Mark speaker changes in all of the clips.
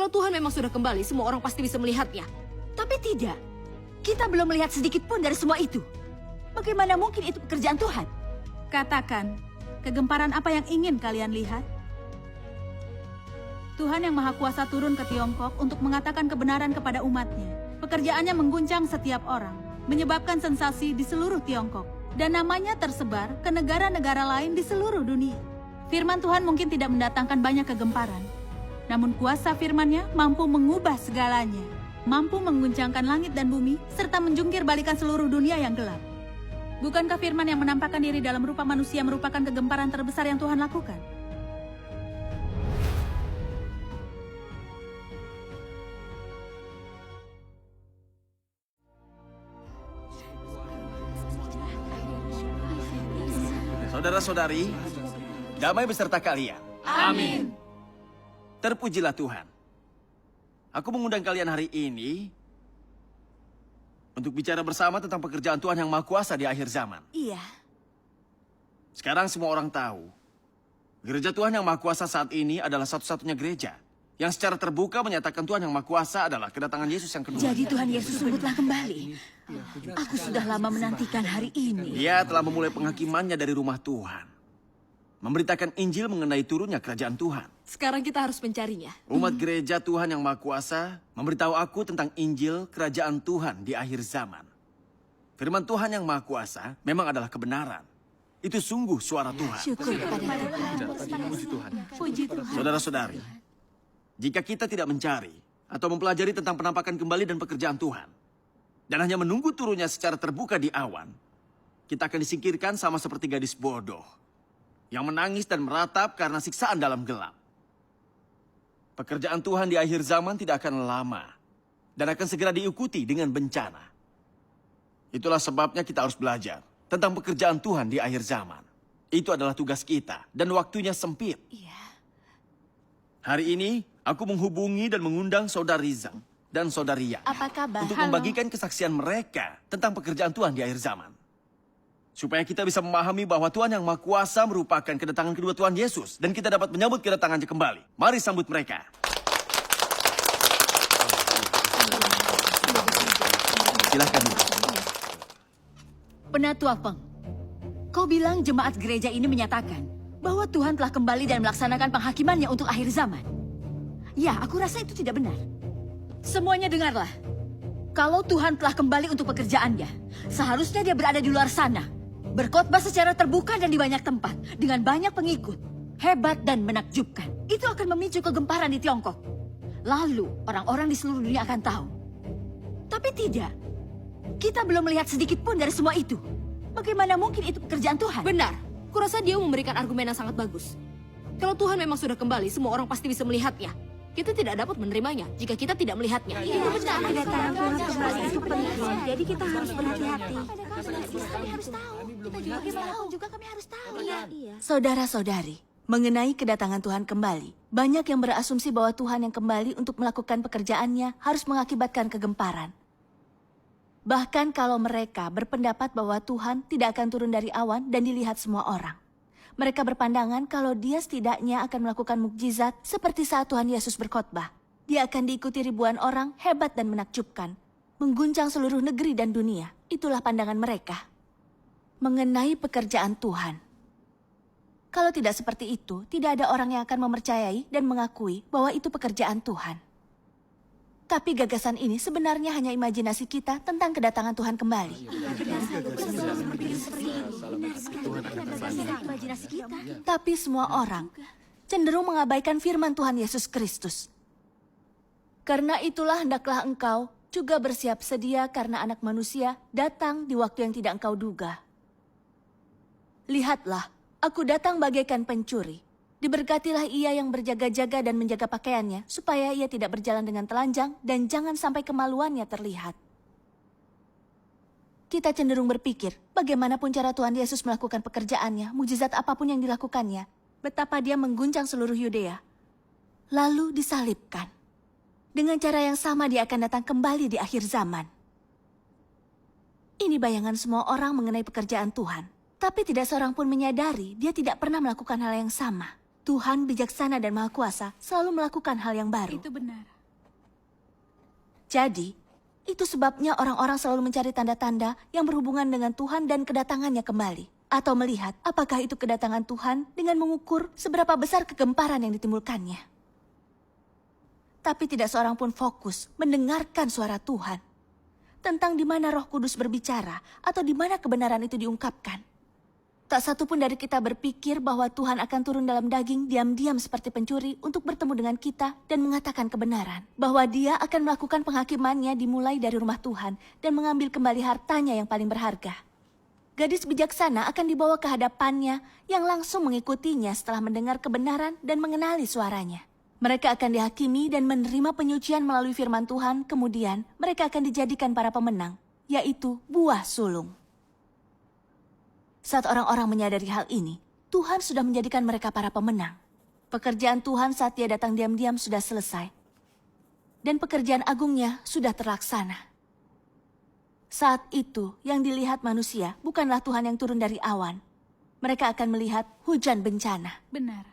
Speaker 1: Kalau Tuhan memang sudah kembali, semua orang pasti bisa melihatnya.
Speaker 2: Tapi tidak. Kita belum melihat sedikit pun dari semua itu. Bagaimana mungkin itu pekerjaan Tuhan?
Speaker 3: Katakan, kegemparan apa yang ingin kalian lihat? Tuhan yang Maha Kuasa turun ke Tiongkok untuk mengatakan kebenaran kepada umatnya. Pekerjaannya mengguncang setiap orang, menyebabkan sensasi di seluruh Tiongkok. Dan namanya tersebar ke negara-negara lain di seluruh dunia. Firman Tuhan mungkin tidak mendatangkan banyak kegemparan. Namun kuasa firman-Nya mampu mengubah segalanya. Mampu mengguncangkan langit dan bumi, serta menjungkir balikan seluruh dunia yang gelap. Bukankah firman yang menampakkan diri dalam rupa manusia merupakan kegemparan terbesar yang Tuhan lakukan?
Speaker 4: Saudara-saudari, damai beserta kalian.
Speaker 3: Amin.
Speaker 4: Terpujilah Tuhan. Aku mengundang kalian hari ini untuk bicara bersama tentang pekerjaan Tuhan yang Maha Kuasa di akhir zaman.
Speaker 2: Iya.
Speaker 4: Sekarang semua orang tahu, gereja Tuhan yang Maha Kuasa saat ini adalah satu-satunya gereja yang secara terbuka menyatakan Tuhan yang Maha Kuasa adalah kedatangan Yesus yang kedua.
Speaker 2: Jadi Tuhan Yesus sungguh telah kembali. Aku sudah lama menantikan hari ini.
Speaker 4: Dia telah memulai penghakimannya dari rumah Tuhan, memberitakan Injil mengenai turunnya kerajaan Tuhan.
Speaker 1: Sekarang kita harus mencarinya.
Speaker 4: Umat gereja Tuhan yang Maha Kuasa memberitahu aku tentang Injil kerajaan Tuhan di akhir zaman. Firman Tuhan yang Maha Kuasa memang adalah kebenaran. Itu sungguh suara Tuhan.
Speaker 2: Syukur kepada Tuhan. Puji Tuhan.
Speaker 4: Saudara-saudari, jika kita tidak mencari atau mempelajari tentang penampakan kembali dan pekerjaan Tuhan, dan hanya menunggu turunnya secara terbuka di awan, kita akan disingkirkan sama seperti gadis bodoh yang menangis dan meratap karena siksaan dalam gelap. Pekerjaan Tuhan di akhir zaman tidak akan lama dan akan segera diikuti dengan bencana. Itulah sebabnya kita harus belajar tentang pekerjaan Tuhan di akhir zaman. Itu adalah tugas kita dan waktunya sempit.
Speaker 2: Iya.
Speaker 4: Hari ini, aku menghubungi dan mengundang Saudari Rizang dan Saudari Yang
Speaker 2: Apa kabar?
Speaker 4: untuk
Speaker 2: Halo.
Speaker 4: membagikan kesaksian mereka tentang pekerjaan Tuhan di akhir zaman. Supaya kita bisa memahami bahwa Tuhan yang Maha Kuasa merupakan kedatangan kedua Tuhan Yesus dan kita dapat menyambut kedatangannya kembali. Mari sambut mereka. Silahkan.
Speaker 2: Penatua Peng, kau bilang jemaat gereja ini menyatakan bahwa Tuhan telah kembali dan melaksanakan penghakimannya untuk akhir zaman. Ya, aku rasa itu tidak benar. Semuanya dengarlah. Kalau Tuhan telah kembali untuk pekerjaannya, seharusnya dia berada di luar sana. Berkhotbah secara terbuka dan di banyak tempat, dengan banyak pengikut. Hebat dan menakjubkan. Itu akan memicu kegemparan di Tiongkok. Lalu, orang-orang di seluruh dunia akan tahu. Tapi tidak. Kita belum melihat sedikit pun dari semua itu. Bagaimana mungkin itu pekerjaan Tuhan?
Speaker 1: Benar. Kurasa dia memberikan argumen yang sangat bagus. Kalau Tuhan memang sudah kembali, semua orang pasti bisa melihatnya. Kita tidak dapat menerimanya jika kita tidak melihatnya.
Speaker 2: Itu benar. Kedatangan Tuhan kembali itu penting. Jadi kita harus berhati-hati. Kami harus tahu. Kami harus tahu. Iya. Saudara-saudari, mengenai kedatangan Tuhan kembali, banyak yang berasumsi bahwa Tuhan yang kembali untuk melakukan pekerjaannya harus mengakibatkan kegemparan. Bahkan kalau mereka berpendapat bahwa Tuhan tidak akan turun dari awan dan dilihat semua orang. Mereka berpandangan kalau dia setidaknya akan melakukan mukjizat seperti saat Tuhan Yesus berkhotbah. Dia akan diikuti ribuan orang hebat dan menakjubkan, mengguncang seluruh negeri dan dunia. Itulah pandangan mereka mengenai pekerjaan Tuhan. Kalau tidak seperti itu, tidak ada orang yang akan mempercayai dan mengakui bahwa itu pekerjaan Tuhan. Tapi gagasan ini sebenarnya hanya imajinasi kita tentang kedatangan Tuhan kembali. Tapi semua orang cenderung mengabaikan firman Tuhan Yesus Kristus. Karena itulah hendaklah engkau juga bersiap sedia karena Anak Manusia datang di waktu yang tidak engkau duga. Lihatlah, aku datang bagaikan pencuri. Diberkatilah ia yang berjaga-jaga dan menjaga pakaiannya, supaya ia tidak berjalan dengan telanjang dan jangan sampai kemaluannya terlihat. Kita cenderung berpikir, bagaimanapun cara Tuhan Yesus melakukan pekerjaannya, mukjizat apapun yang dilakukannya, betapa dia mengguncang seluruh Yudea, lalu disalibkan. Dengan cara yang sama dia akan datang kembali di akhir zaman. Ini bayangan semua orang mengenai pekerjaan Tuhan, tapi tidak seorang pun menyadari dia tidak pernah melakukan hal yang sama. Tuhan bijaksana dan maha kuasa selalu melakukan hal yang baru.
Speaker 3: Itu benar.
Speaker 2: Jadi, itu sebabnya orang-orang selalu mencari tanda-tanda yang berhubungan dengan Tuhan dan kedatangannya kembali. Atau melihat apakah itu kedatangan Tuhan dengan mengukur seberapa besar kegemparan yang ditimbulkannya. Tapi tidak seorang pun fokus mendengarkan suara Tuhan. Tentang di mana Roh Kudus berbicara atau di mana kebenaran itu diungkapkan. Tak satu pun dari kita berpikir bahwa Tuhan akan turun dalam daging diam-diam seperti pencuri untuk bertemu dengan kita dan mengatakan kebenaran. Bahwa dia akan melakukan penghakimannya dimulai dari rumah Tuhan dan mengambil kembali hartanya yang paling berharga. Gadis bijaksana akan dibawa ke hadapannya yang langsung mengikutinya setelah mendengar kebenaran dan mengenali suaranya. Mereka akan dihakimi dan menerima penyucian melalui firman Tuhan, kemudian mereka akan dijadikan para pemenang, yaitu buah sulung. Saat orang-orang menyadari hal ini, Tuhan sudah menjadikan mereka para pemenang. Pekerjaan Tuhan saat dia datang diam-diam sudah selesai. Dan pekerjaan agungnya sudah terlaksana. Saat itu, yang dilihat manusia bukanlah Tuhan yang turun dari awan. Mereka akan melihat hujan bencana.
Speaker 3: Benar.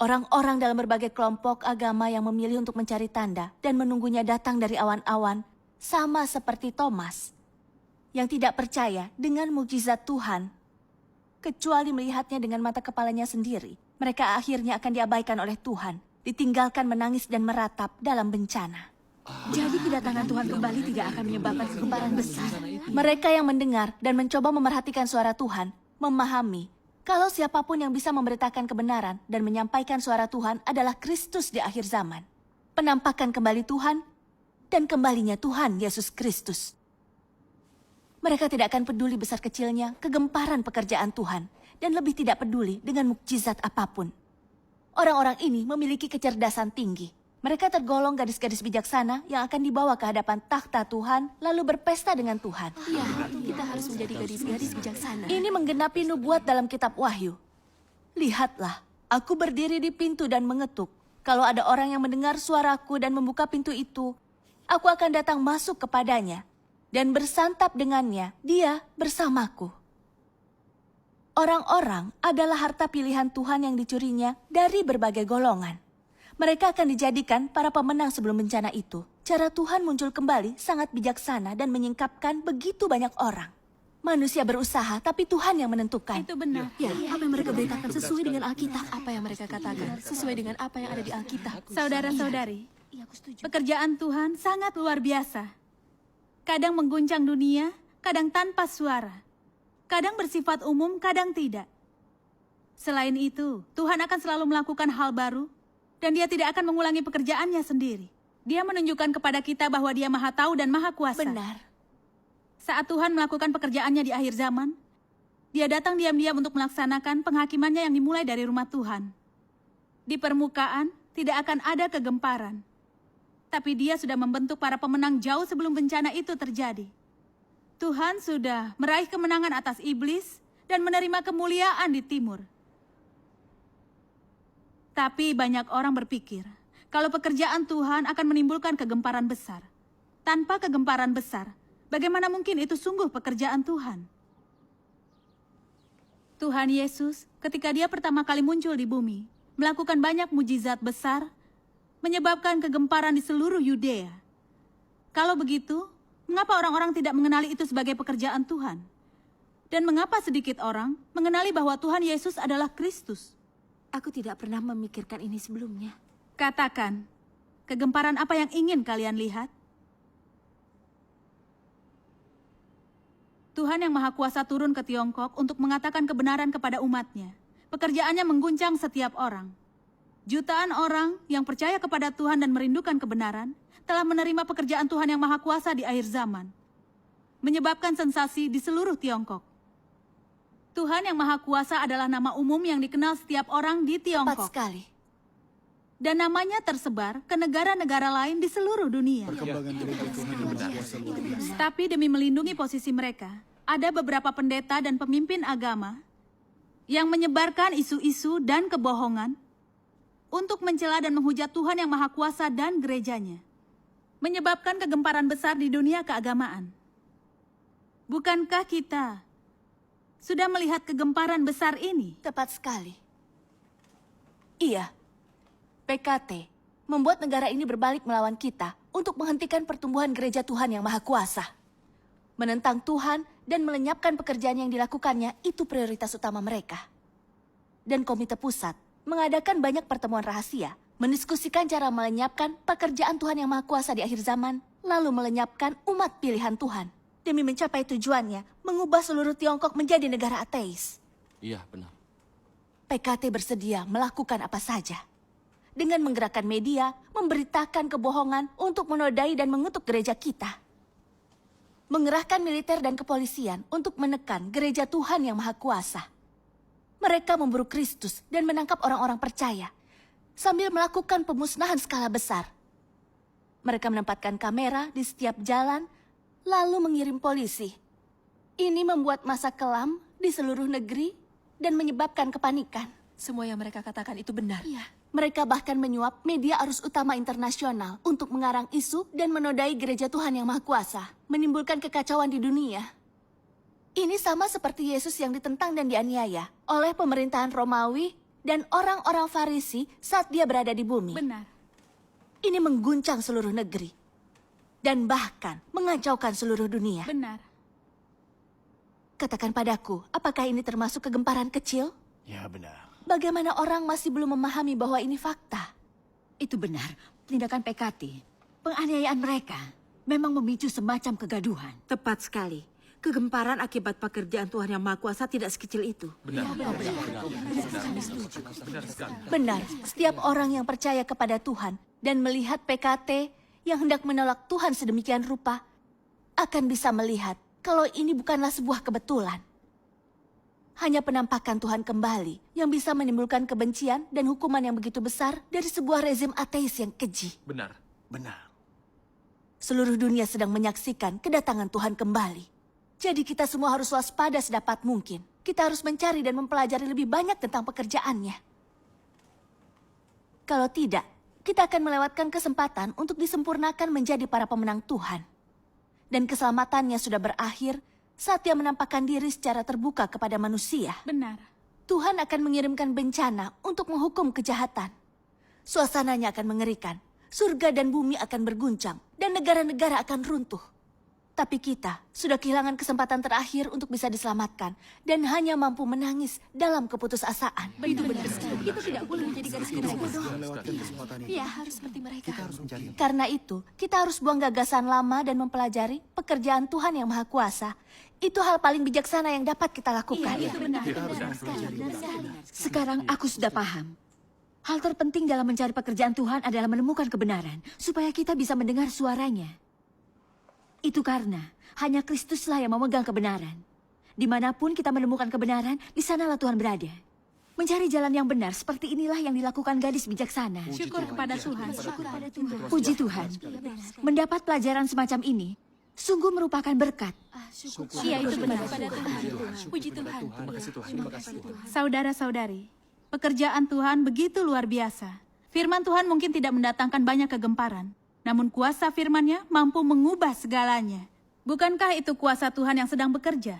Speaker 2: Orang-orang dalam berbagai kelompok agama yang memilih untuk mencari tanda dan menunggunya datang dari awan-awan, sama seperti Thomas, yang tidak percaya dengan mukjizat Tuhan, kecuali melihatnya dengan mata kepalanya sendiri. Mereka akhirnya akan diabaikan oleh Tuhan, ditinggalkan menangis dan meratap dalam bencana.
Speaker 1: Jadi kedatangan Tuhan kembali tidak akan menyebabkan kegemparan besar.
Speaker 2: Mereka yang mendengar dan mencoba memerhatikan suara Tuhan, memahami kalau siapapun yang bisa memberitakan kebenaran dan menyampaikan suara Tuhan adalah Kristus di akhir zaman. Penampakan kembali Tuhan dan kembalinya Tuhan Yesus Kristus. Mereka tidak akan peduli besar kecilnya kegemparan pekerjaan Tuhan dan lebih tidak peduli dengan mukjizat apapun. Orang-orang ini memiliki kecerdasan tinggi. Mereka tergolong gadis-gadis bijaksana yang akan dibawa ke hadapan takhta Tuhan lalu berpesta dengan Tuhan.
Speaker 1: Ya, kita harus menjadi gadis-gadis bijaksana.
Speaker 2: Ini menggenapi nubuat dalam kitab Wahyu. Lihatlah, aku berdiri di pintu dan mengetuk. Kalau ada orang yang mendengar suaraku dan membuka pintu itu, aku akan datang masuk kepadanya dan bersantap dengannya, dia bersamaku. Orang-orang adalah harta pilihan Tuhan yang dicurinya dari berbagai golongan. Mereka akan dijadikan para pemenang sebelum bencana itu. Cara Tuhan muncul kembali sangat bijaksana dan menyingkapkan begitu banyak orang. Manusia berusaha, tapi Tuhan yang menentukan.
Speaker 3: Itu benar.
Speaker 1: Ya, apa yang mereka beritakan sesuai dengan Alkitab. Apa yang mereka katakan sesuai dengan apa yang ada di Alkitab.
Speaker 3: Saudara-saudari,
Speaker 1: Iya, aku setuju.
Speaker 3: pekerjaan Tuhan sangat luar biasa. Kadang mengguncang dunia, kadang tanpa suara. Kadang bersifat umum, kadang tidak. Selain itu, Tuhan akan selalu melakukan hal baru, dan dia tidak akan mengulangi pekerjaannya sendiri. Dia menunjukkan kepada kita bahwa dia maha tahu dan maha kuasa.
Speaker 2: Benar.
Speaker 3: Saat Tuhan melakukan pekerjaannya di akhir zaman, dia datang diam-diam untuk melaksanakan penghakimannya yang dimulai dari rumah Tuhan. Di permukaan, tidak akan ada kegemparan. Tapi dia sudah membentuk para pemenang jauh sebelum bencana itu terjadi. Tuhan sudah meraih kemenangan atas iblis dan menerima kemuliaan di timur. Tapi banyak orang berpikir, kalau pekerjaan Tuhan akan menimbulkan kegemparan besar. Tanpa kegemparan besar, bagaimana mungkin itu sungguh pekerjaan Tuhan? Tuhan Yesus, ketika dia pertama kali muncul di bumi, melakukan banyak mujizat besar, menyebabkan kegemparan di seluruh Yudea. Kalau begitu, mengapa orang-orang tidak mengenali itu sebagai pekerjaan Tuhan? Dan mengapa sedikit orang mengenali bahwa Tuhan Yesus adalah Kristus?
Speaker 1: Aku tidak pernah memikirkan ini sebelumnya.
Speaker 3: Katakan, kegemparan apa yang ingin kalian lihat? Tuhan yang Maha Kuasa turun ke Tiongkok untuk mengatakan kebenaran kepada umatnya. Pekerjaannya mengguncang setiap orang. Jutaan orang yang percaya kepada Tuhan dan merindukan kebenaran telah menerima pekerjaan Tuhan yang Maha Kuasa di akhir zaman. Menyebabkan sensasi di seluruh Tiongkok. Tuhan yang Maha Kuasa adalah nama umum yang dikenal setiap orang di
Speaker 2: Tepat
Speaker 3: Tiongkok.
Speaker 2: sekali.
Speaker 3: Dan namanya tersebar ke negara-negara lain di seluruh dunia. Tapi demi melindungi posisi mereka, ada beberapa pendeta dan pemimpin agama yang menyebarkan isu-isu dan kebohongan untuk mencela dan menghujat Tuhan yang Maha Kuasa dan gerejanya. Menyebabkan kegemparan besar di dunia keagamaan. Bukankah kita sudah melihat kegemparan besar ini?
Speaker 2: Tepat sekali. Iya, PKT membuat negara ini berbalik melawan kita untuk menghentikan pertumbuhan gereja Tuhan yang Maha Kuasa. Menentang Tuhan dan melenyapkan pekerjaan yang dilakukannya itu prioritas utama mereka. Dan Komite Pusat mengadakan banyak pertemuan rahasia, mendiskusikan cara melenyapkan pekerjaan Tuhan yang Maha Kuasa di akhir zaman, lalu melenyapkan umat pilihan Tuhan. Demi mencapai tujuannya, mengubah seluruh Tiongkok menjadi negara ateis.
Speaker 5: Iya, benar.
Speaker 2: PKT bersedia melakukan apa saja. Dengan menggerakkan media, memberitakan kebohongan untuk menodai dan mengutuk gereja kita. Mengerahkan militer dan kepolisian untuk menekan gereja Tuhan yang Maha Kuasa. Mereka memburu Kristus dan menangkap orang-orang percaya, sambil melakukan pemusnahan skala besar. Mereka menempatkan kamera di setiap jalan, lalu mengirim polisi. Ini membuat masa kelam di seluruh negeri dan menyebabkan kepanikan.
Speaker 1: Semua yang mereka katakan itu benar.
Speaker 2: Iya. Mereka bahkan menyuap media arus utama internasional untuk mengarang isu dan menodai gereja Tuhan yang Maha Kuasa, menimbulkan kekacauan di dunia. Ini sama seperti Yesus yang ditentang dan dianiaya oleh pemerintahan Romawi dan orang-orang Farisi saat dia berada di bumi.
Speaker 3: Benar.
Speaker 2: Ini mengguncang seluruh negeri dan bahkan mengacaukan seluruh dunia.
Speaker 3: Benar.
Speaker 2: Katakan padaku, apakah ini termasuk kegemparan kecil?
Speaker 4: Ya, benar.
Speaker 2: Bagaimana orang masih belum memahami bahwa ini fakta?
Speaker 6: Itu benar. Tindakan PKT, penganiayaan mereka, memang memicu semacam kegaduhan.
Speaker 7: Tepat sekali. Kegemparan akibat pekerjaan Tuhan yang Maha Kuasa tidak sekecil itu.
Speaker 2: Benar, setiap orang yang percaya kepada Tuhan dan melihat PKT yang hendak menolak Tuhan sedemikian rupa akan bisa melihat kalau ini bukanlah sebuah kebetulan. Hanya penampakan Tuhan kembali yang bisa menimbulkan kebencian dan hukuman yang begitu besar dari sebuah rezim ateis yang keji.
Speaker 5: Benar.
Speaker 4: Benar.
Speaker 2: Seluruh dunia sedang menyaksikan kedatangan Tuhan kembali. Jadi kita semua harus waspada sedapat mungkin. Kita harus mencari dan mempelajari lebih banyak tentang pekerjaannya. Kalau tidak, kita akan melewatkan kesempatan untuk disempurnakan menjadi para pemenang Tuhan. Dan keselamatannya sudah berakhir saat dia menampakkan diri secara terbuka kepada manusia.
Speaker 3: Benar.
Speaker 2: Tuhan akan mengirimkan bencana untuk menghukum kejahatan. Suasananya akan mengerikan. Surga dan bumi akan berguncang dan negara-negara akan runtuh. Tapi kita sudah kehilangan kesempatan terakhir untuk bisa diselamatkan dan hanya mampu menangis dalam keputusasaan.
Speaker 1: Itu benar sekali. Kita tidak boleh menjadi garis keras bodoh. Iya, harus seperti mereka.
Speaker 2: Karena itu, kita harus buang gagasan lama dan mempelajari pekerjaan Tuhan yang Maha Kuasa. Itu hal paling bijaksana yang dapat kita lakukan.
Speaker 3: Itu benar.
Speaker 6: Sekarang aku sudah paham. Hal terpenting dalam mencari pekerjaan Tuhan adalah menemukan kebenaran, supaya kita bisa mendengar suaranya. Itu karena hanya Kristuslah yang memegang kebenaran. Dimanapun kita menemukan kebenaran, di sanalah Tuhan berada. Mencari jalan yang benar seperti inilah yang dilakukan gadis bijaksana.
Speaker 3: Syukur kepada Tuhan. Syukur pada Tuhan.
Speaker 6: Puji Tuhan. Mendapat pelajaran semacam ini sungguh merupakan berkat.
Speaker 3: Iya, itu benar.
Speaker 1: Puji Tuhan.
Speaker 3: Saudara-saudari, pekerjaan Tuhan begitu luar biasa. Firman Tuhan mungkin tidak mendatangkan banyak kegemparan, namun kuasa firman-Nya mampu mengubah segalanya. Bukankah itu kuasa Tuhan yang sedang bekerja?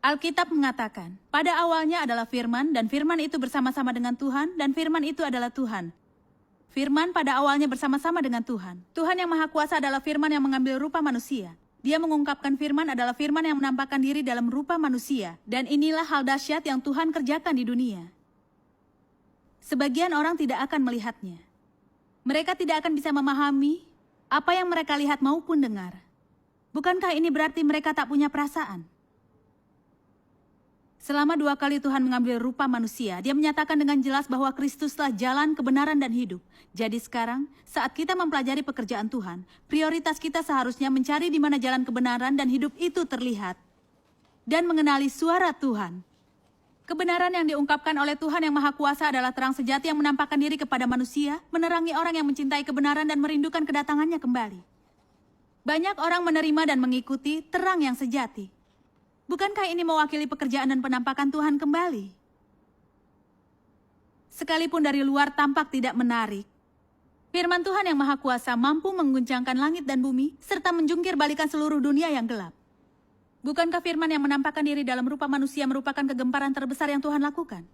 Speaker 3: Alkitab mengatakan, pada awalnya adalah firman, dan firman itu bersama-sama dengan Tuhan, dan firman itu adalah Tuhan. Firman pada awalnya bersama-sama dengan Tuhan. Tuhan yang Maha Kuasa adalah firman yang mengambil rupa manusia. Dia mengungkapkan firman adalah firman yang menampakkan diri dalam rupa manusia. Dan inilah hal dahsyat yang Tuhan kerjakan di dunia. Sebagian orang tidak akan melihatnya. Mereka tidak akan bisa memahami apa yang mereka lihat maupun dengar. Bukankah ini berarti mereka tak punya perasaan? Selama 2 kali Tuhan mengambil rupa manusia, Dia menyatakan dengan jelas bahwa Kristuslah jalan, kebenaran, dan hidup. Jadi sekarang, saat kita mempelajari pekerjaan Tuhan, prioritas kita seharusnya mencari di mana jalan kebenaran dan hidup itu terlihat. Dan mengenali suara Tuhan. Kebenaran yang diungkapkan oleh Tuhan yang Maha Kuasa adalah terang sejati yang menampakkan diri kepada manusia, menerangi orang yang mencintai kebenaran dan merindukan kedatangannya kembali. Banyak orang menerima dan mengikuti terang yang sejati. Bukankah ini mewakili pekerjaan dan penampakan Tuhan kembali? Sekalipun dari luar tampak tidak menarik, firman Tuhan yang Maha Kuasa mampu mengguncangkan langit dan bumi, serta menjungkir balikan seluruh dunia yang gelap. Bukankah firman yang menampakkan diri dalam rupa manusia merupakan kegemparan terbesar yang Tuhan lakukan?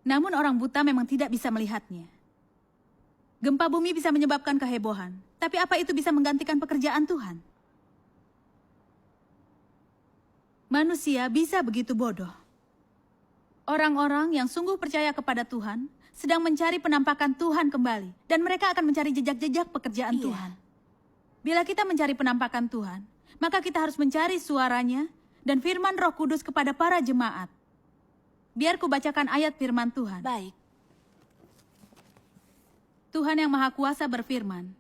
Speaker 3: Namun orang buta memang tidak bisa melihatnya. Gempa bumi bisa menyebabkan kehebohan, tapi apa itu bisa menggantikan pekerjaan Tuhan? Manusia bisa begitu bodoh. Orang-orang yang sungguh percaya kepada Tuhan sedang mencari penampakan Tuhan kembali, dan mereka akan mencari jejak-jejak pekerjaan Tuhan. Bila kita mencari penampakan Tuhan, maka kita harus mencari suaranya dan firman Roh Kudus kepada para jemaat. Biar kubacakan ayat firman Tuhan.
Speaker 2: Baik.
Speaker 3: Tuhan yang Maha Kuasa berfirman,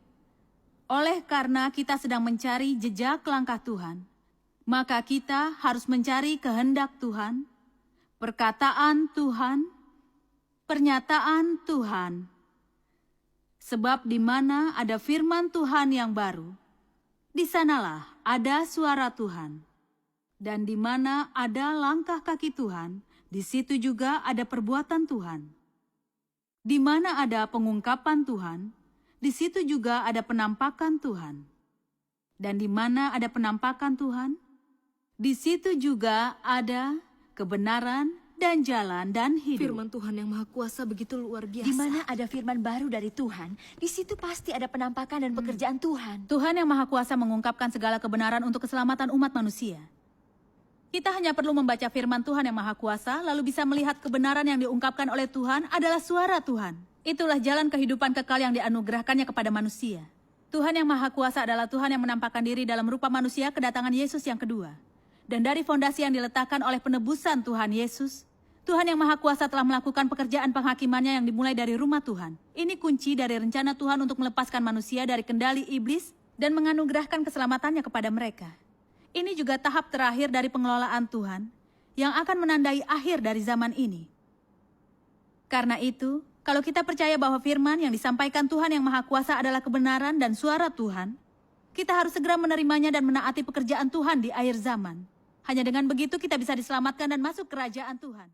Speaker 3: oleh karena kita sedang mencari jejak langkah Tuhan, maka kita harus mencari kehendak Tuhan, perkataan Tuhan, pernyataan Tuhan. Sebab di mana ada firman Tuhan yang baru, di sanalah ada suara Tuhan. Dan di mana ada langkah kaki Tuhan, di situ juga ada perbuatan Tuhan. Di mana ada pengungkapan Tuhan, di situ juga ada penampakan Tuhan. Dan di mana ada penampakan Tuhan, di situ juga ada kebenaran dan jalan dan hidup.
Speaker 1: Firman Tuhan yang Maha Kuasa begitu luar biasa.
Speaker 6: Di mana ada firman baru dari Tuhan, di situ pasti ada penampakan dan pekerjaan Tuhan.
Speaker 3: Tuhan yang Maha Kuasa mengungkapkan segala kebenaran untuk keselamatan umat manusia. Kita hanya perlu membaca firman Tuhan yang Maha Kuasa, lalu bisa melihat kebenaran yang diungkapkan oleh Tuhan adalah suara Tuhan. Itulah jalan kehidupan kekal yang dianugerahkannya kepada manusia. Tuhan yang Maha Kuasa adalah Tuhan yang menampakkan diri dalam rupa manusia kedatangan Yesus yang kedua. Dan dari fondasi yang diletakkan oleh penebusan Tuhan Yesus, Tuhan yang Maha Kuasa telah melakukan pekerjaan penghakimannya yang dimulai dari rumah Tuhan. Ini kunci dari rencana Tuhan untuk melepaskan manusia dari kendali iblis dan menganugerahkan keselamatannya kepada mereka. Ini juga tahap terakhir dari pengelolaan Tuhan yang akan menandai akhir dari zaman ini. Karena itu, kalau kita percaya bahwa firman yang disampaikan Tuhan yang Maha Kuasa adalah kebenaran dan suara Tuhan, kita harus segera menerimanya dan menaati pekerjaan Tuhan di akhir zaman. Hanya dengan begitu kita bisa diselamatkan dan masuk kerajaan Tuhan.